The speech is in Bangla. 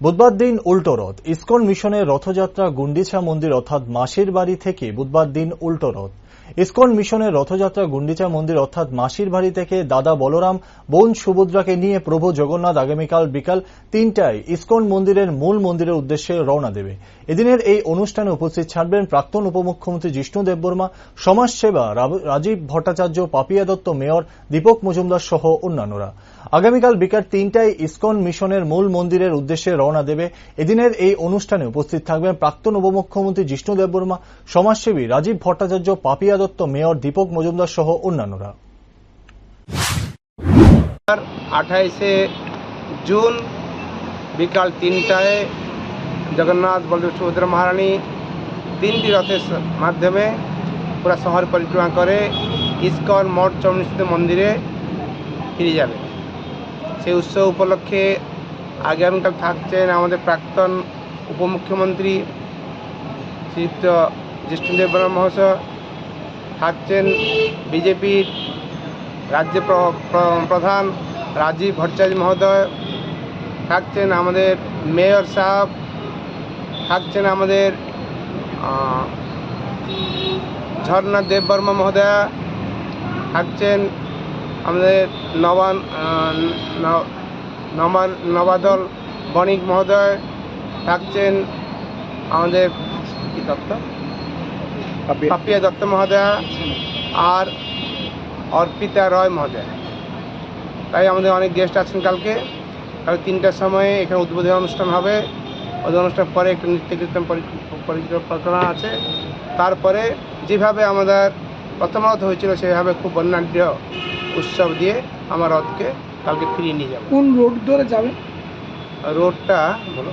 বুধবার দিন উল্টো রথ। ইসকন মিশনের রথযাত্রা গুন্ডিচা মন্দির অর্থাৎ মাসির বাড়ি থেকে বুধবার দিন উল্টো রথ। ইসকন মিশনের রথযাত্রা গুন্ডিচা মন্দির অর্থাৎ মাসির বাড়ি থেকে দাদা বলরাম, বোন সুভদ্রাকে নিয়ে প্রভু জগন্নাথ আগামীকাল বিকাল ৩টায় ইসকন মন্দিরের মূল মন্দিরের উদ্দেশ্যে রওনা দেবে। এদিনের এই অনুষ্ঠানে উপস্থিত থাকবেন প্রাক্তন উপমুখ্যমন্ত্রী জিষ্ণু দেববর্মা, সমাজসেবা রাজীব ভট্টাচার্য, পাপিয়া দত্ত, মেয়র দীপক মজুমদার সহ অন্যান্যরা। আগামীকাল বিকাল ৩টায় ইসকন মিশনের মূল মন্দিরের উদ্দেশ্যে রওনা দেবে। এদিনের এই অনুষ্ঠানে উপস্থিত থাকবেন প্রাক্তন উপমুখ্যমন্ত্রী জিষ্ণু দেববর্মা, সমাজসেবী রাজীব ভট্টাচার্য, পাপিয়া দত্ত, মেয়র দীপক মজুমদার সহ অন্যান্যরা। 28 জুন বিকাল 3টায় জগন্নাথ বলদেব সুভদ্রা মহারানী 3টি রথের মাধ্যমে পুরা শহর পরিক্রমা করে ইসকন মঠ চরণস্থিত মন্দিরে ফিরে যাবে। সেই উৎসব উপলক্ষে আগামীকাল থাকছেন আমাদের প্রাক্তন উপমুখ্যমন্ত্রী শ্রীযুক্ত জিষ্ণু দেববর্মা মহাশয়, থাকছেন বিজেপির রাজ্য প্রধান রাজীব ভট্টাচার্য মহোদয়, থাকছেন আমাদের মেয়র সাহেব, থাকছেন আমাদের ঝর্ণা দেববর্মা মহোদয়া, থাকছেন আমাদের নবাদল বণিক মহোদয়, থাকছেন আমাদের পাপিয়া দত্ত মহোদয়া আর অর্পিতা রয় মহোদয়। তাই আমাদের অনেক গেস্ট আছেন। কালকে 3টার সময়ে এখানে উদ্বোধনী অনুষ্ঠান হবে। ওই অনুষ্ঠানের পরে একটা নৃত্য কীর্তন পরিকল্পনা আছে। তারপরে যেভাবে আমাদের প্রথম রথ হয়েছিল সেভাবে খুব বর্ণাঢ্য উৎসব দিয়ে আমার রথকে কালকে ফিরিয়ে নিয়ে যাবো। কোন রোড ধরে যাবে? রোডটা বলো।